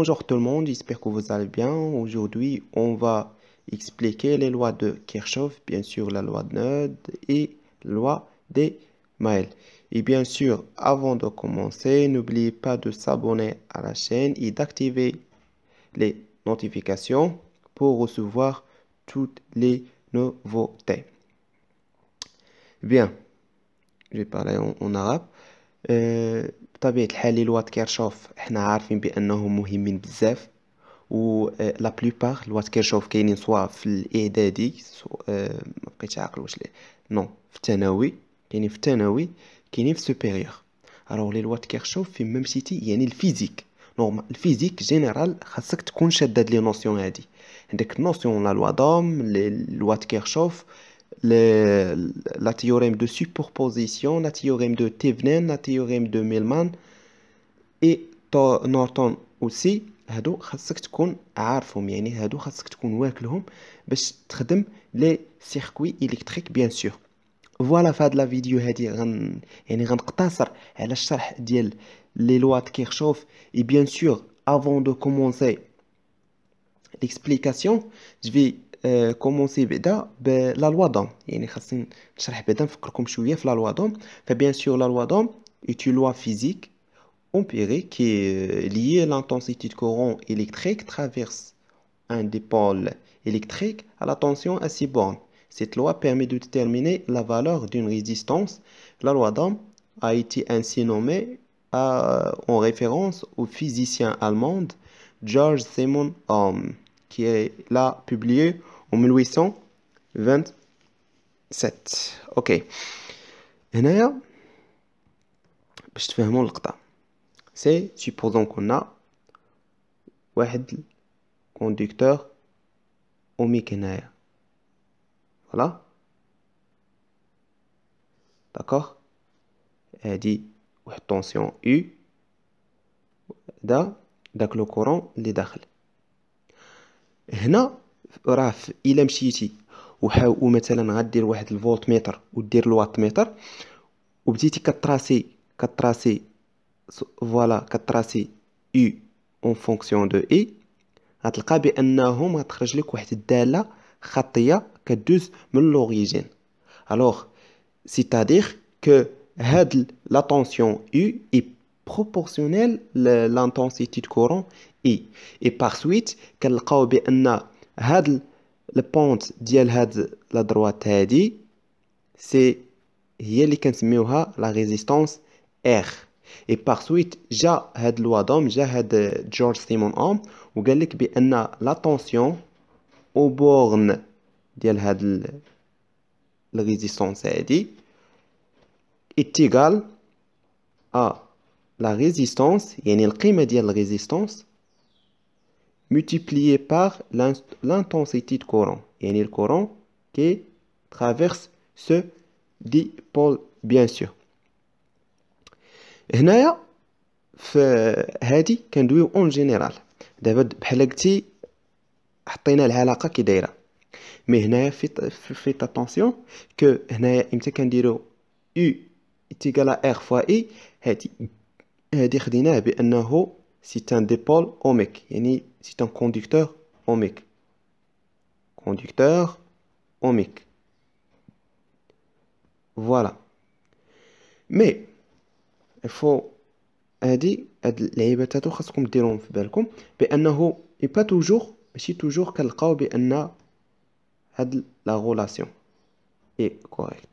Bonjour tout le monde, j'espère que vous allez bien. Aujourd'hui, on va expliquer les lois de Kirchhoff, bien sûr la loi de Node et la loi des mails. Et bien sûr, avant de commencer, n'oubliez pas de s'abonner à la chaîne et d'activer les notifications pour recevoir toutes les nouveautés. Bien, je vais parler en arabe. بطبيعة الحال لي لوات كيرشوف احنا عارفين بأنهم مهمين بزاف و لا بلوبار لوات كيرشوف كاينين سواء في الإعدادي ما بقيتش عاقل واش نو في الثانوي كاينين في الثانوي كاينين في سوبيريور الوغ لي لوات كيرشوف فين ما مشيتي يعني الفيزيك نورمال الفيزيك جينيرال خاصك تكون شاد هاد لي نوسيون هادي عندك نوسيون لا لوا دوم لوات كيرشوف la théorème de superposition, la théorème de Thevenin, la théorème de Millman et Norton aussi. هادو خاصك تكون عارفهم يعني هادو خاصك تكون واكلهم باش تخدم لي سيركوي الكتريك بيان سور. فوالا في هاد لا فيديو هادي يعني غنقتصر على الشرح ديال لي لوا كيرشوف et bien sûr avant de commencer l'explication je vais كومونسي بعدا بلا لوا دوم يعني خاصني نشرح بعدا نفكركم شويه في لا لوا دوم فبيان سور لا لوا دوم est une loi physique empirique qui est liée à l'intensité de courant électrique traverse un dipôle électrique à la tension à 6 bornes. Cette loi permet de déterminer la valeur d'une résistance. La loi d'Ohm a été ainsi nommée en référence au physicien allemand George Simon Ohm qui est là publié en 1827. Ok. هنايا باش تفهموا اللقطة. C'est supposons qu'on a واحد conducteur ohmique هنايا. Voilà. D'accord. هادي واحد tension U. داك لو كورون اللي داخل. هنا راه الا مشيتي ومثلا غدير واحد الفولت متر ودير الوات متر وبديتي كتراسي فوالا كتراسي U en fonction de E غتلقى بانهم غتخرج لك واحد الداله خطيه كدوز من لوريجين alors c'est-à-dire que هاد la tension U est proportionnelle à l'intensité de courant E et par suite كنلقاو بان هاد البونت ديال هاد لا دروات هادي سي هي اللي كنسميوها لا ريزيستانس R et par suite جا هاد لوا دوم جا هاد جورج سيمون اوم وقال لك بان لا طونسيون او بورن ديال هاد الريزيستانس هادي est égal à la résistance يعني القيمه ديال الريزيستانس multiplié par l'intensité de courant يعني le courant qui traverse ce dipôle bien sûr. هنايا في هادي كندويو اون جينيرال دابا بحال قلتي حطينا العلاقه كي دايره مي هنايا في اتونسيون كو هنايا امتى كنديرو U est égal à R fois E هادي خديناه بانه c'est un dipôle ohmique يعني c'est un conducteur ohmique voilà mais il faut هاد اللعيبات هادو خاصكم ديروهم في بالكم بانه با توجور ماشي توجور كنلقاو بان هاد لا غولاسيون اي كوريكت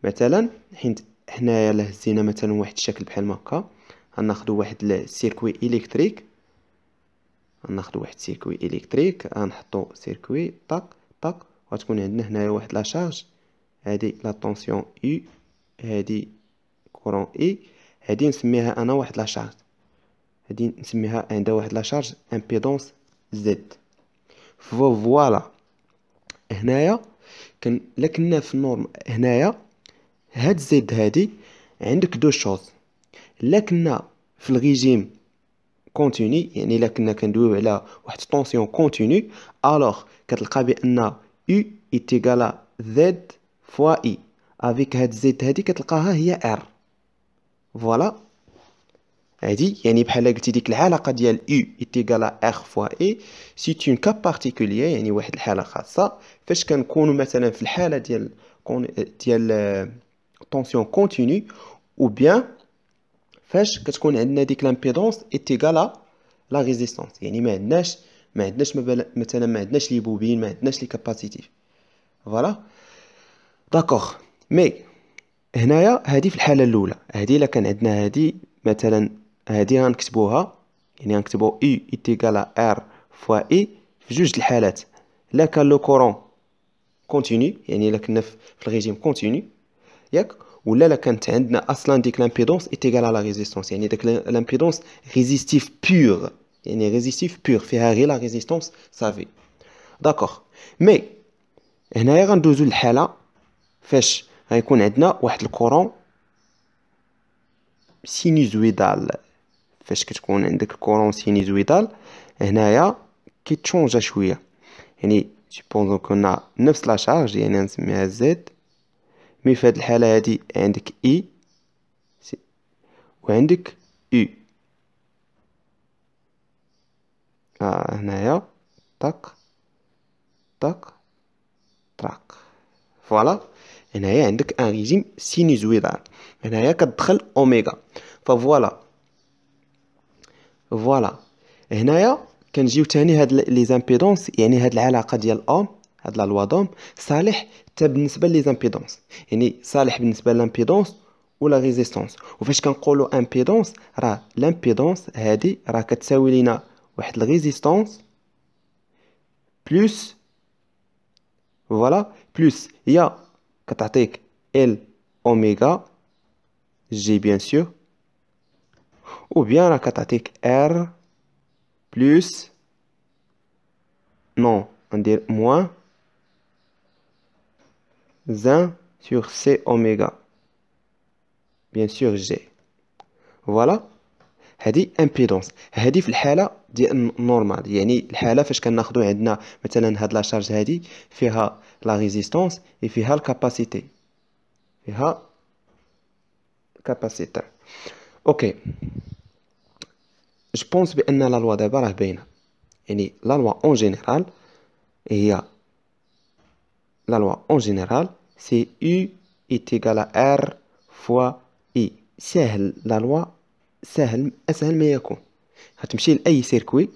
مثلا حيت حنايا الا هزينا مثلا واحد الشكل بحال هكا غناخدو واحد السيركوي الكتريك غنحطو سيركوي طاق طاق وغتكون عندنا هنايا واحد لا شارج هادي لا طونسيون U هادي كورون E هادي نسميها انا واحد لا شارج هادي نسميها عندها واحد لا شارج امبيدونس Z فوالا هنايا لكن في النورم هنايا هاد زد هادي عندك دو شوز لكن في الريجيم كونتيني يعني الا كنا كندويو على واحد طونسيون كونتيني الوغ كتلقى بان U est égal à Z fois E افيك هاد زد هادي كتلقاها هي R فوالا هادي يعني بحال قلتي ديك العلاقة ديال U est égal à R fois E c'est une cas particulier يعني واحد الحالة خاصة فاش كنكونوا مثلا في الحالة ديال tension continue ou bien فاش كتكون عندنا ديك لامبيدونس est égal à la résistance يعني ما عندناش مثلا ما عندناش لي بوبين ما عندناش لي كاباسيتيف فوالا داكوغ مي هنايا هذه في الحالة الأولى هذه إلا كان عندنا هذه مثلا هذه غنكتبوها يعني غنكتبو U est égal à R fois E في جوج الحالات لا كان لو كورون كونتينيو يعني إلا كنا في الريجيم كونتينيو ياك ولا كانت عندنا اصلا ديك لامبيدونس est égal à la résistance يعني ديك لامبيدونس ريزيستيف بور يعني ريزيستيف بور فيها غير لا ريزيستونس صافي داكوغ مي هنايا غندوزو للحالة فاش غيكون عندنا واحد الكورون سينوزويدال فاش كتكون عندك الكورون سينوزويدال هنايا كيتشونجا شويه يعني سيبوزون كنا نفس لا شارج يعني نسميها زد مي في هاد الحالة هادي عندك اي وعندك يو هنايا طق طق طراق فوالا هنايا عندك ان ريجيم سينوزويدال هنايا كتدخل اوميغا فوالا هنايا كنجيو تاني هاد لي زامبيدونس يعني هاد العلاقه ديال اوم هاد لا لوا دوم صالح حتى بالنسبه لي زامبيدونس يعني صالح بالنسبه للامبيدونس ولا ريزيستونس وفاش كنقولوا امبيدونس راه لامبيدونس هادي راه كتساوي لينا واحد الريزيستونس بلس فوالا بلس هي كتعطيك ال اوميغا جي بيان سور ou bien راه كتعطيك R plus non ندير moins 1 sur C oméga bien sûr G voilà هذه امبيدونس هذه في الحاله ديال نورمال يعني الحاله فاش كناخذوا عندنا مثلا هاد لا شارج هذه فيها لا ريزيستونس فيها الكاباسيتي فيها كاباسيتر اوكي جو بونس بان لا لوا دابا راه باينه يعني لا لوا اون جينيرال هي لا لوا اون جينيرال سي U est égal à R fois I ساهل لا لوا سهل اسهل ما يكون غتمشي لاي سيركوي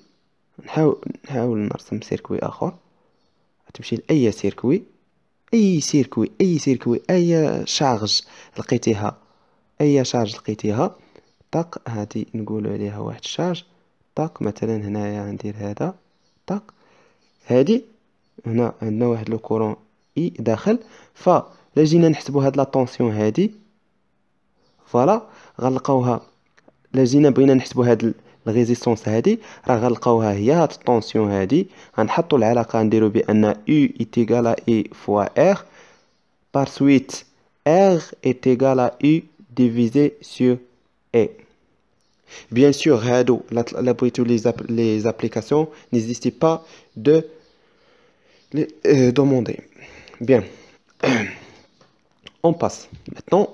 نحاول نرسم سيركوي اخر غتمشي لاي سيركوي اي شارج لقيتيها طاق هادي نقولوا عليها واحد الشارج طاق مثلا هنايا ندير هذا طاق هادي هنا عندنا واحد لو كورون اي داخل فلا جينا نحسبوا هاد لا طونسيون هادي فوالا غنلقاوها لا جينا بغينا نحسبوا هاد الريزيستونس هادي راه غنلقاوها هي هاد الطونسيون هادي غنحطوا العلاقه نديروا بان U est égal à E fois R par suite R est égal à U divisé sur E bien sûr هادو لا بغيتو les applications n'hésitez pas de les demander bien on passe maintenant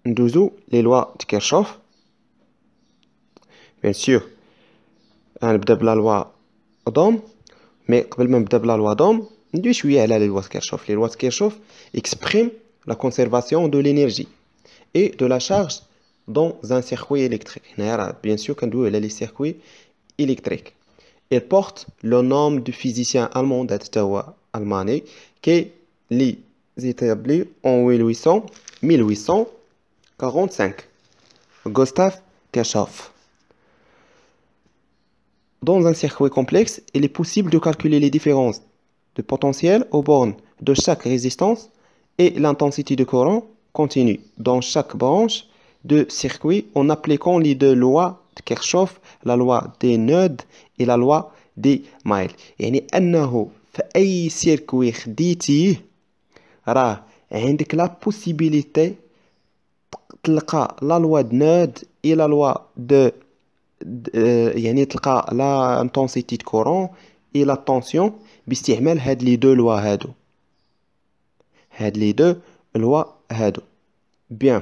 ندوزو les lois de Kirchhoff bien sûr غنبدا بلا لوا دوم مي قبل ما نبدا بلا لوا دوم ندوي شويه على لي لوا كيرشوف لي لوا كيرشوف exprime la conservation de l'énergie et de la charge dans un circuit électrique هنايا راه bien sûr كندويو على لي circuits électriques il porte le nom du physicien allemand dat حتى هو ألماني qui les établit en 1845 Gustav Kirchhoff. Dans un circuit complexe, il est possible de calculer les différences de potentiel aux bornes de chaque résistance et l'intensité de courant continue dans chaque branche de circuit en appliquant les deux lois de Kirchhoff, la loi des nœuds et la loi des miles. يعني أنه في أي circuit خديتيه راه عندك la possibilité تلقى la loi de nœud et la loi de يعني تلقى لا انتونسيتي دو كورون اي لا طونسيون باستعمال هاد لي دو لوا هادو بيان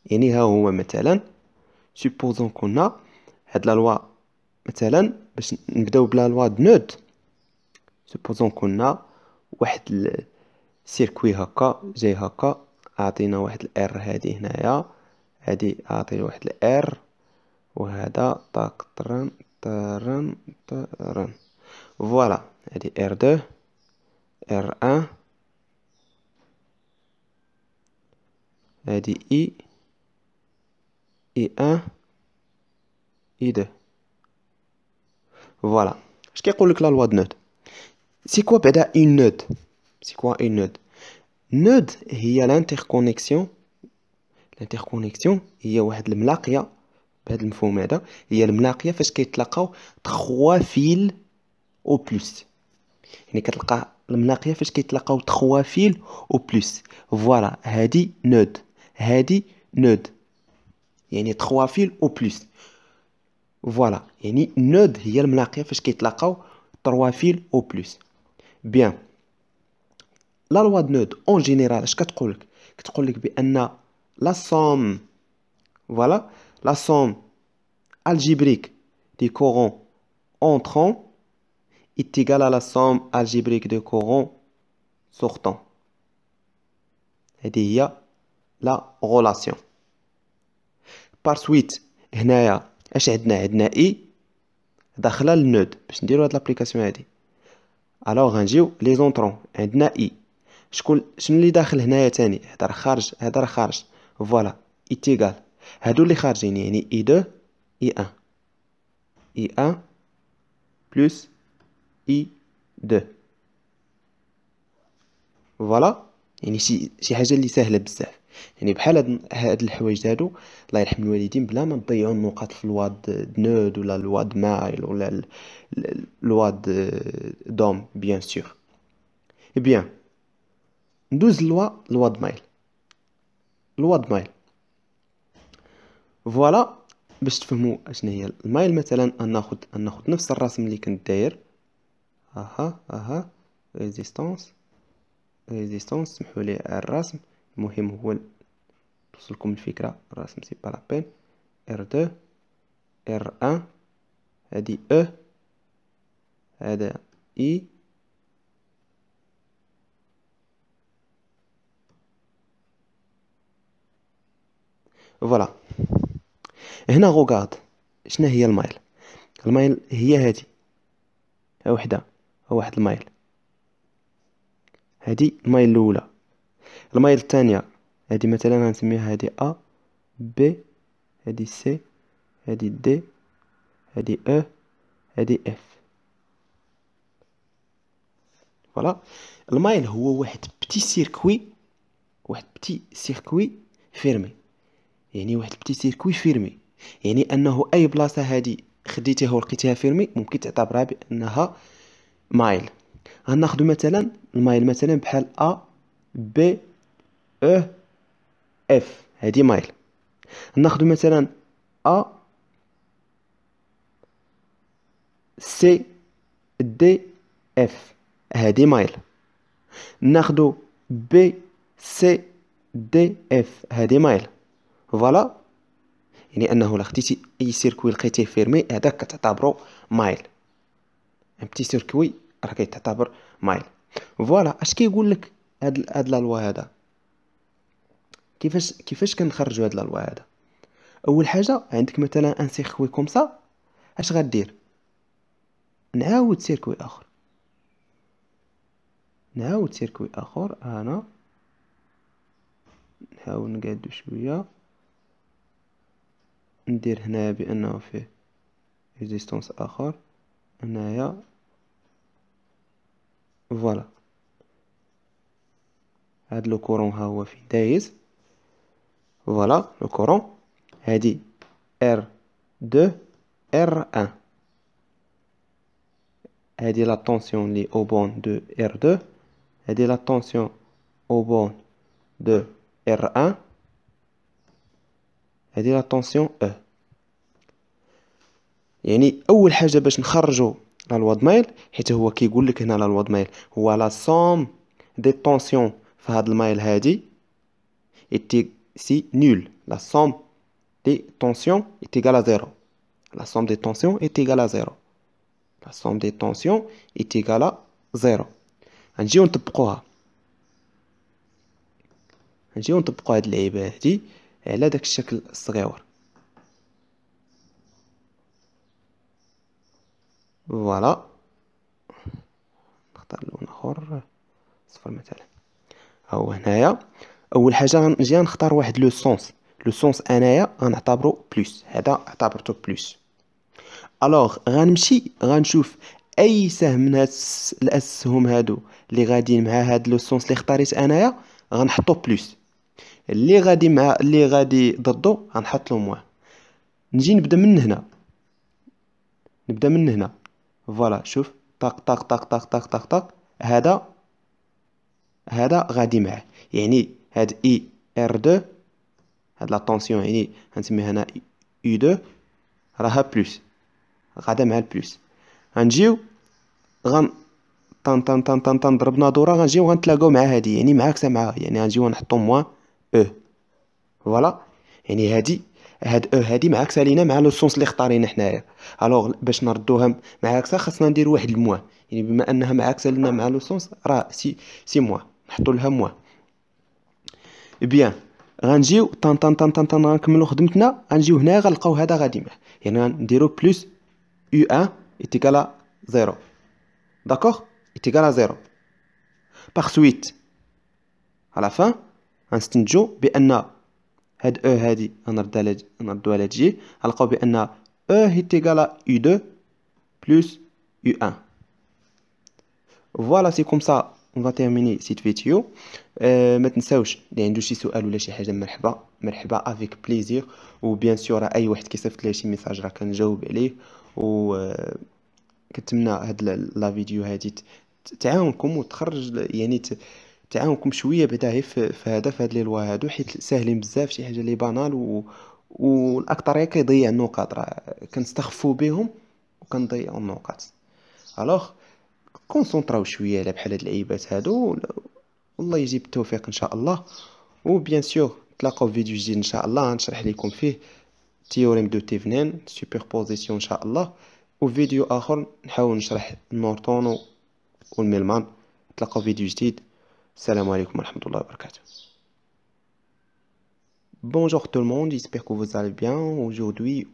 يعني ها هو مثلا supposons كنا هاد لا لوا مثلا باش نبداو بلا لوا د نود. supposons كنا واحد السيركوي هكا جاي هكا، اعطينا واحد الار هادي هنايا، هادي اعطي واحد الار، وهذا طاق طرن طرن طرن. فوالا هادي ار 2 ار 1، هادي اي 1 اي 2. فوالا اش كيقول لك لا لوا د نود؟ سي كوا بعدا اون نود؟ سي كوا اون نود؟ نود هي لانتركونيكسيون. الانتركونيكسيون هي واحد الملاقيه، بهذا المفهوم هذا هي الملاقيه فاش كيتلاقاو 3 فيل او بلس. يعني كتلقى الملاقيه فاش كيتلاقاو 3 فيل او بلس. فوالا هادي نود، هادي نود، يعني 3 فيل او بلس. فوالا يعني نود هي الملاقيه فاش كيتلاقاو 3 فيل او بلس. بيان لا لوا د نود اون جينيرال اش كتقولك؟ كتقولك بان لا سوم، فوالا لا سوم algébrique des courants entrants est égale à la somme algébrique des courants sortants. هذه هي لا relation. par suite هنايا اش عندنا اي داخله للنود باش نديرو هاد لابليكاسيون هادي. الوغ غنجيو لي زونطرون، عندنا اي، شكون شنو اللي داخل هنايا تاني؟ هذا راه خارج، هذا راه خارج. فوالا ايتيغال هادو اللي خارجين، يعني اي 2 اي 1 اي 1 بلس اي 2. فوالا يعني شي حاجه اللي سهله بزاف، يعني بحال هاد الحوايج هادو الله يرحم الوالدين بلا ما نضيعوا النقاط في لوا د نود ولا لوا د مايل ولا لوا د دوم بيان سور. بيان ندوز لوا د مايل. لوا د مايل فوالا باش تفهموا اشنا هي المايل. مثلا ناخذ نفس الرسم اللي كنت داير. اها ريزيستانس سمحوا لي على الرسم، المهم هو توصلكم الفكره. الرسم سي با لا بين. ار 2 ار 1 هادي او، هذا اي، فوالا. هنا غوغارد شنو هي المايل؟ المايل هي هادي، ها وحده، ها واحد المايل، هادي المايل الاولى. المايل الثانيه هادي مثلا غنسميها هادي ا بي، هادي سي، هادي دي، هادي او، هادي اف. فوالا المايل هو واحد بتي سيركوي، واحد بتي سيركوي فيرمي. يعني واحد بتي سيركوي فيرمي يعني انه اي بلاصه هادي خديتيها ولقيتيها فيرمي ممكن تعتبرها بانها مايل. غناخدو مثلا المايل مثلا بحال ا بي او اف، هادي مايل. ناخدو مثلا ا سي دي اف، هادي مايل. ناخدو بي سي دي اف، هادي مايل. فوالا يعني انه لا خديتي اي سيركوي لقيتيه فيرمي هذاك كتعتبرو مايل، ان بتي سيركوي راه كيتعتبر مايل. فوالا اش كيقول لك هاد لا لوا هذا؟ كيفاش كنخرجوا هاد لا لوا هذا؟ اول حاجه عندك مثلا ان سيركوي كوم سا، اش غدير؟ نعاود سيركوي اخر، نعاود سيركوي اخر، انا نحاول نقادو شويه، ندير هنا بانه فيه ريزيستانس اخر هنايا. فوالا هاد لو كورون ها هو فيه دايز. فوالا لو كورون هادي ار 2 ار 1، هادي لا طونسيون لي او بون دو ار 2، هادي لا طونسيون او بون دو ار 1، هادي لا طونسيون او. يعني اول حاجه باش نخرجوا لا لوا د مايل، حيت هو كيقول لك هنا لا لوا د مايل هو لا سوم دي طونسيون في هاد المايل هادي ايتي سي نول. لا سوم des tensions est égale à 0. La somme des tensions est égale à 0. La somme des tensions est égale à 0. نجيو نطبقوها هاد اللعيبة هادي على داك الشكل الصغيور. فوالا، نختار لون اخر صفر مثلا. هو هنايا اول حاجه غنجي نختار واحد لو سونس انايا غنعتبرو بلس، هذا اعتبرته بلس. الوغ غنمشي غنشوف اي سهم من هاد الاسهم هادو اللي غاديين مع هاد لو سونس اللي اختاريت انايا غنحطو بلس، اللي غادي ضدو غنحط له موان. نجي نبدا من هنا. فوالا شوف، طاق طاق طاق طاق طاق طاق طاق، هذا غادي معاه. يعني هاد اي ار 2، هاد لا طونسيون يعني غنسميها هنا يو 2 راها بلس، غادا مع البلس. غنجيو غن طن طن طن طن طن ضربنا دورة، غنجيو غنتلاقاو مع هادي يعني معاكسة معاها، يعني غنجيو نحطو موان او. فوالا، يعني هاد او هادي معاكسة لينا مع لو سونس اللي اختارينا حنايا. الوغ باش نردوها معاكسة خاصنا نديرو واحد الموان، يعني بما انها معاكسة لينا مع لو سونس راه سي موان، نحطو لها موان. بيان، غنجيو طن طن طن طن طن غنكملو خدمتنا. غنجيو هنا غنلقاو هذا غادي معاه، يعني غنديرو بلس يو ان ايتيكال 0. داكوغ، ايتيكال 0. باغ سويت على فان غنستنتجو بان هاد او هادي غنردوها لهاد جي، غنلقاو بان او ايتيكال يو 2 بلس يو ان. فوالا، سي كوم سا اون فا تيرميني سيت فيديو. ما تنساوش اللي عنده شي سؤال ولا شي حاجه مرحبا افيك بليزير. وبيان سور اي واحد كيصيفط لي شي ميساج راه كنجاوب عليه. و كنتمنى هاد لا فيديو هادي تعاونكم وتخرج يعني تعاونكم شويه بعدا غير في هاد لي لوا هادو، حيت ساهلين بزاف، شي حاجه لي بانال والاكثريه كيضيع النقاط، راه كنستخفوا بهم وكنضيعوا النقاط. الوغ كونسونطراو شويه على بحال هاد اللعيبات هادو، والله يجيب التوفيق ان شاء الله. وبيان سور نتلاقاو في فيديو جديد ان شاء الله، نشرح لكم فيه تيوريم دو تيفنين سوبربوزيسيون ان شاء الله. وفيديو اخر نحاول نشرح النورتون والميلمان. نتلاقاو في فيديو جديد. السلام عليكم ورحمه الله وبركاته. Bonjour tout le monde, j'espère que vous allez bien. Aujourd'hui,